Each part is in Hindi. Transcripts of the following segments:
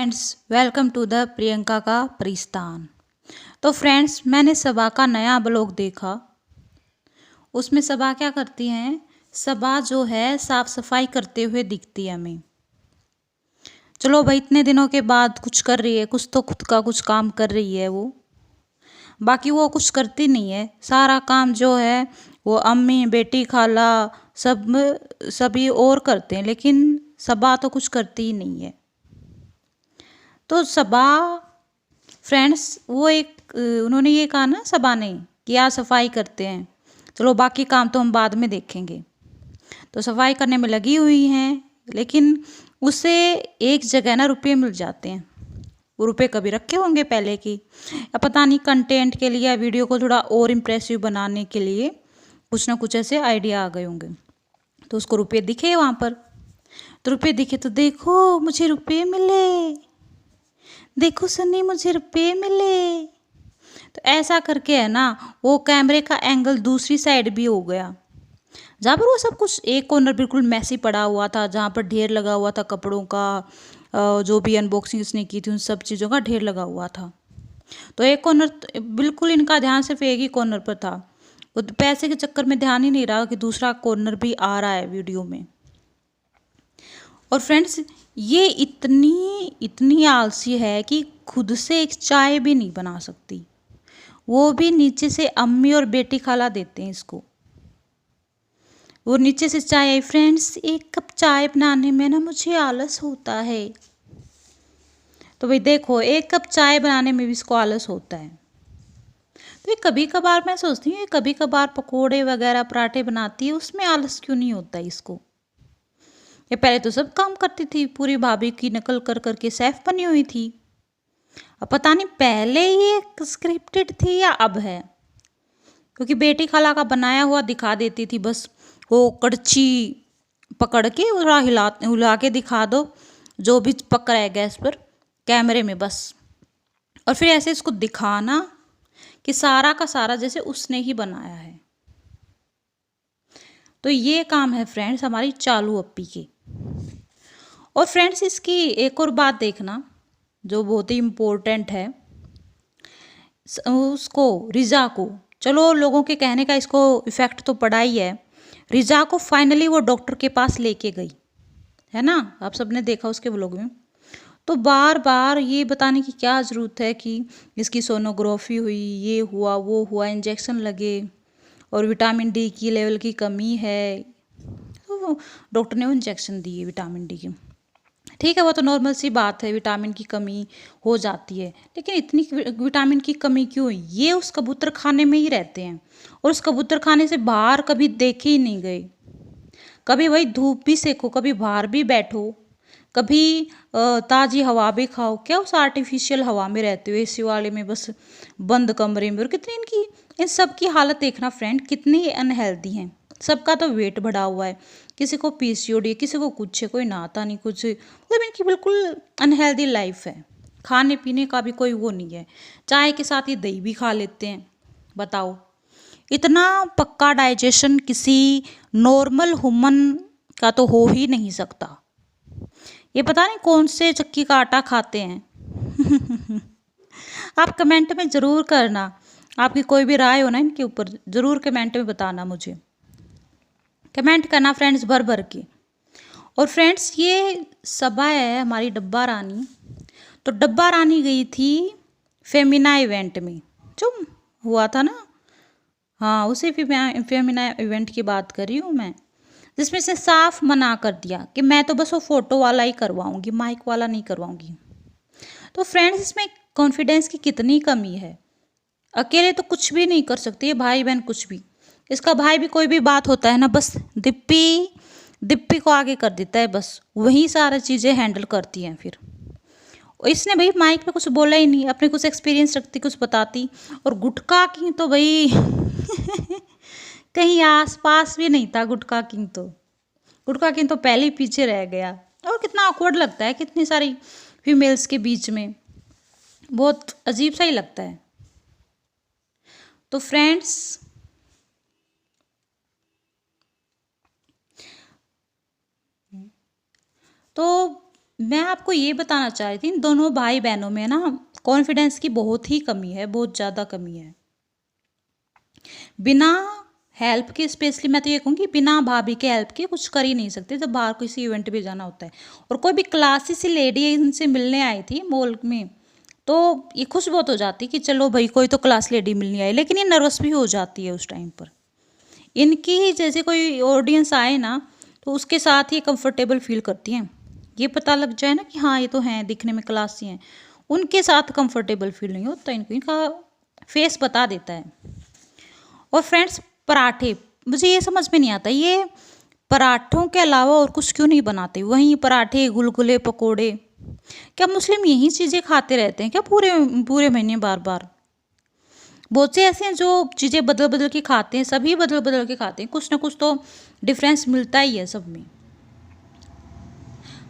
Friends, welcome to the Priyanka का परिस्तान। तो फ्रेंड्स, मैंने सबा का नया ब्लॉग देखा। उसमें सबा क्या करती हैं, सबा जो है साफ सफाई करते हुए दिखती है हमें। चलो भाई, इतने दिनों के बाद कुछ कर रही है, कुछ तो खुद का कुछ काम कर रही है वो। बाकी वो कुछ करती नहीं है, सारा काम जो है वो अम्मी, बेटी, खाला सभी और करते हैं, लेकिन सबा तो कुछ करती ही नहीं है। तो सबा फ्रेंड्स, वो एक उन्होंने ये कहा ना सबा ने कि आज सफाई करते हैं। चलो बाकी काम तो हम बाद में देखेंगे। तो सफाई करने में लगी हुई हैं, लेकिन उसे एक जगह ना रुपये मिल जाते हैं। वो रुपये कभी रखे होंगे पहले की, या पता नहीं कंटेंट के लिए या वीडियो को थोड़ा और इम्प्रेसिव बनाने के लिए कुछ ना कुछ ऐसे आइडिया आ गए होंगे। तो उसको रुपये दिखे वहाँ पर। तो रुपये दिखे तो देखो मुझे रुपये मिले, देखो सन्नी मुझे रुपये मिले। तो ऐसा करके है ना, वो कैमरे का एंगल दूसरी साइड भी हो गया, जहाँ पर वो सब कुछ एक कॉर्नर बिल्कुल मैसी पड़ा हुआ था, जहाँ पर ढेर लगा हुआ था कपड़ों का, जो भी अनबॉक्सिंग उसने की थी उन सब चीज़ों का ढेर लगा हुआ था। तो एक कॉर्नर बिल्कुल इनका ध्यान सिर्फ एक ही कॉर्नर पर था। वो पैसे के चक्कर में ध्यान ही नहीं रहा कि दूसरा कॉर्नर भी आ रहा है वीडियो में। और फ्रेंड्स, ये इतनी इतनी आलसी है कि खुद से एक चाय भी नहीं बना सकती, वो भी नीचे से अम्मी और बेटी खाला देते हैं इसको। वो नीचे से चाय आई, फ्रेंड्स एक कप चाय बनाने में ना मुझे आलस होता है। तो भाई देखो, एक कप चाय बनाने में भी इसको आलस होता है। तो ये कभी कभार मैं सोचती हूँ, ये कभी कभार पकोड़े वगैरह पराठे बनाती है, उसमें आलस क्यों नहीं होता इसको। ये पहले तो सब काम करती थी, पूरी भाभी की नकल कर करके शेफ बनी हुई थी। अब पता नहीं पहले ये स्क्रिप्टेड थी या अब है, क्योंकि बेटी खाला का बनाया हुआ दिखा देती थी बस। वो कड़छी पकड़ के थोड़ा हिला के दिखा दो, जो भी पक रहा है गैस पर कैमरे में बस। और फिर ऐसे इसको दिखाना कि सारा का सारा जैसे उसने ही बनाया है। तो ये काम है फ्रेंड्स हमारी चालू अप्पी के। और फ्रेंड्स, इसकी एक और बात देखना जो बहुत ही इम्पोर्टेंट है। उसको रिजा को, चलो लोगों के कहने का इसको इफ़ेक्ट तो पड़ा ही है, रिजा को फाइनली वो डॉक्टर के पास लेके गई है ना। आप सबने देखा उसके व्लॉग में। तो बार बार ये बताने की क्या ज़रूरत है कि इसकी सोनोग्राफी हुई, ये हुआ वो हुआ, इंजेक्शन लगे और विटामिन डी की लेवल की कमी है। तो डॉक्टर ने वो इंजेक्शन दिए विटामिन डी की। ठीक है, वो तो नॉर्मल सी बात है, विटामिन की कमी हो जाती है, लेकिन इतनी विटामिन की कमी क्यों हुई? ये उस कबूतर खाने में ही रहते हैं और उस कबूतर खाने से बाहर कभी देखे ही नहीं गए। कभी वही धूप भी सेको, कभी बाहर भी बैठो, कभी ताज़ी हवा भी खाओ। क्या उस आर्टिफिशियल हवा में रहते हो, एसी वाले में, बस बंद कमरे में। और कितनी इनकी इन सब की हालत देखना फ्रेंड, कितनी अनहेल्दी हैं। सबका तो वेट बढ़ा हुआ है, किसी को पीसीओडी है, किसी को कुछ है, कोई नहाता नहीं कुछ, मतलब इनकी बिल्कुल अनहेल्दी लाइफ है। खाने पीने का भी कोई वो नहीं है, चाय के साथ ये दही भी खा लेते हैं। बताओ, इतना पक्का डाइजेशन किसी नॉर्मल ह्यूमन का तो हो ही नहीं सकता। ये पता नहीं कौन से चक्की का आटा खाते हैं। आप कमेंट में ज़रूर करना, आपकी कोई भी राय हो ना इनके ऊपर, ज़रूर कमेंट में बताना मुझे। कमेंट करना फ्रेंड्स भर भर के। और फ्रेंड्स, ये सबा है हमारी डब्बा रानी। तो डब्बा रानी गई थी फेमिना इवेंट में जो हुआ था ना। हाँ, उसी फेमिना इवेंट की बात कर रही हूँ मैं, जिसमें से साफ मना कर दिया कि मैं तो बस वो फ़ोटो वाला ही करवाऊँगी, माइक वाला नहीं करवाऊँगी। तो फ्रेंड्स, इसमें कॉन्फिडेंस की कितनी कमी है। अकेले तो कुछ भी नहीं कर सकती है, भाई बहन कुछ भी। इसका भाई भी कोई भी बात होता है ना, बस दिप्पी दिप्पी को आगे कर देता है, बस वही सारी चीज़ें हैंडल करती हैं। फिर इसने भाई माइक पे कुछ बोला ही नहीं, अपने कुछ एक्सपीरियंस रखती, कुछ बताती। और गुटखा की तो भाई कहीं आस पास भी नहीं था। गुटखा किंग तो पहले ही पीछे रह गया। और कितना ऑकवर्ड लगता है कितनी सारी फीमेल्स के बीच में, बहुत अजीब सा ही लगता है। तो फ्रेंड्स, तो मैं आपको ये बताना चाह रही थी, इन दोनों भाई बहनों में ना कॉन्फिडेंस की बहुत ही कमी है, बहुत ज़्यादा कमी है। बिना हेल्प के, स्पेशली मैं तो ये कहूँगी बिना भाभी के हेल्प के कुछ कर ही नहीं सकते जब बाहर किसी इवेंट पे जाना होता है। और कोई भी क्लासी सी लेडी इनसे मिलने आई थी मॉल में, तो ये खुश बहुत हो जाती कि चलो भाई कोई तो क्लास लेडी मिलने आई, लेकिन ये नर्वस भी हो जाती है उस टाइम पर। इनकी ही जैसे कोई ऑडियंस आए ना, तो उसके साथ ही कंफर्टेबल फील करती हैं। ये पता लग जाए ना कि हाँ ये तो हैं, दिखने में क्लासी हैं, उनके साथ कंफर्टेबल फील नहीं होता इनको, इनका फेस बता देता है। और फ्रेंड्स, पराठे, मुझे ये समझ में नहीं आता, ये पराठों के अलावा और कुछ क्यों नहीं बनाते? वहीं पराठे, गुलगुले, पकोड़े, क्या मुस्लिम यही चीज़ें खाते रहते हैं क्या पूरे पूरे महीने बार बार? बहुत से ऐसे हैं जो चीज़ें बदल बदल के खाते हैं, सभी बदल बदल के खाते हैं, कुछ ना कुछ तो डिफरेंस मिलता ही है सब में।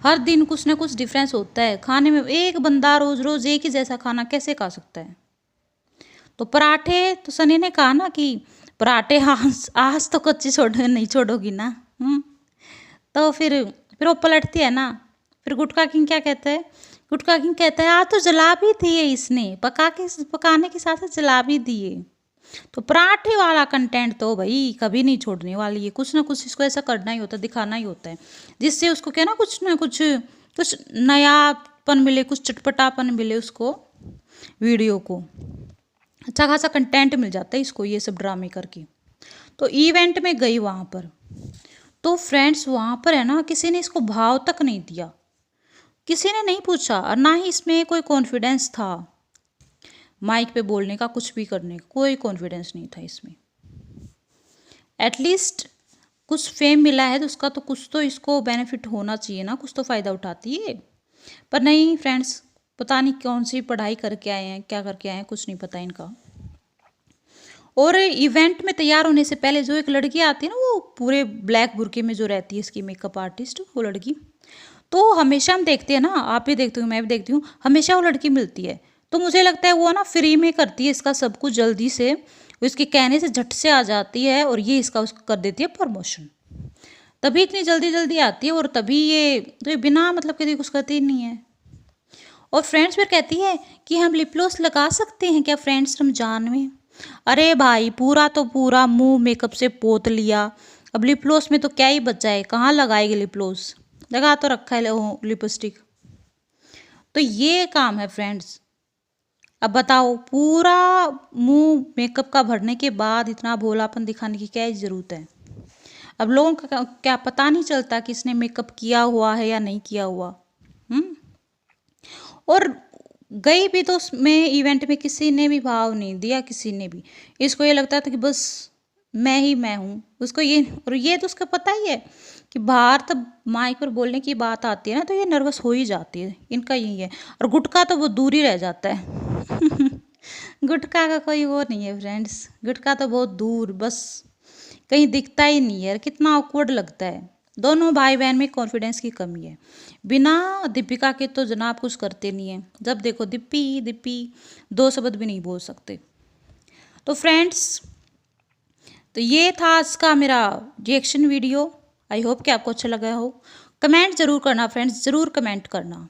हर दिन कुछ ना कुछ डिफरेंस होता है खाने में। एक बंदा रोज रोज एक ही जैसा खाना कैसे खा सकता है? तो पराठे, तो सनी ने कहा ना कि पराठे आज आज तो कच्ची नहीं छोड़ोगी ना। तो फिर वो पलटती है ना। फिर गुटका किंग क्या कहता है? गुटका किंग कहता है आज तो जला भी दिए इसने, पकाने के साथ साथ जला भी दिए। तो पराठे वाला कंटेंट तो भाई कभी नहीं छोड़ने वाली है, कुछ ना कुछ इसको ऐसा करना ही होता है, दिखाना ही होता है, जिससे उसको क्या ना कुछ कुछ नयापन मिले, कुछ चटपटापन मिले उसको, वीडियो को अच्छा खासा कंटेंट मिल जाता है इसको ये सब ड्रामे करके। तो इवेंट में गई वहाँ पर, तो फ्रेंड्स वहाँ पर है ना किसी ने इसको भाव तक नहीं दिया, किसी ने नहीं पूछा, और ना ही इसमें कोई कॉन्फिडेंस था माइक पे बोलने का, कुछ भी करने का कोई कॉन्फिडेंस नहीं था इसमें। एटलीस्ट कुछ फेम मिला है तो उसका तो कुछ तो इसको बेनिफिट होना चाहिए ना, कुछ तो फ़ायदा उठाती है। पर नहीं फ्रेंड्स, पता नहीं कौन सी पढ़ाई करके आए हैं, क्या करके आए हैं, कुछ नहीं पता इनका। और इवेंट में तैयार होने से पहले जो एक लड़की आती है ना, वो पूरे ब्लैक बुर्के में जो रहती है इसकी मेकअप आर्टिस्ट, वो लड़की, तो हमेशा हम देखते हैं ना, आप भी देखते हो, मैं भी देखती हूँ, हमेशा वो लड़की मिलती है। तो मुझे लगता है वो ना फ्री में करती है इसका सब कुछ, जल्दी से वो इसके कहने से झट से आ जाती है, और ये इसका उसको कर देती है प्रमोशन। तभी इतनी जल्दी जल्दी आती है, और तभी ये तो ये बिना मतलब के कुछ करती ही नहीं है। और फ्रेंड्स फिर कहती है कि हम लिप ग्लॉस लगा सकते हैं क्या फ्रेंड्स रमजान में? अरे भाई पूरा तो पूरा मुंह मेकअप से पोत लिया, अब लिप ग्लॉस में तो क्या ही बचा है, कहाँ लगाएगी लिप ग्लॉस? लगा तो रखा है लिपस्टिक। तो ये काम है फ्रेंड्स। अब बताओ, पूरा मुंह मेकअप का भरने के बाद इतना भोलापन दिखाने की क्या ज़रूरत है? अब लोगों का क्या पता नहीं चलता कि इसने मेकअप किया हुआ है या नहीं किया हुआ। और गई भी तो उसमें इवेंट में किसी ने भी भाव नहीं दिया, किसी ने भी। इसको ये लगता था कि बस मैं ही मैं हूँ, उसको ये, और ये तो उसका पता ही है कि बाहर तब माइक पर बोलने की बात आती है ना, तो ये नर्वस हो ही जाती है, इनका यही है। और गुटखा तो वो दूर ही रह जाता है। गुटखा का कोई वो नहीं है फ्रेंड्स, गुटखा तो बहुत दूर, बस कहीं दिखता ही नहीं है, कितना ऑकवर्ड लगता है। दोनों भाई बहन में कॉन्फिडेंस की कमी है। बिना दीपिका के तो जनाब कुछ करते नहीं है, जब देखो दिप्पी दिप्पी, दो शब्द भी नहीं बोल सकते। तो फ्रेंड्स, तो ये था आज का मेरा रिएक्शन वीडियो। आई होप कि आपको अच्छा लगा हो। कमेंट ज़रूर करना फ्रेंड्स, ज़रूर कमेंट करना।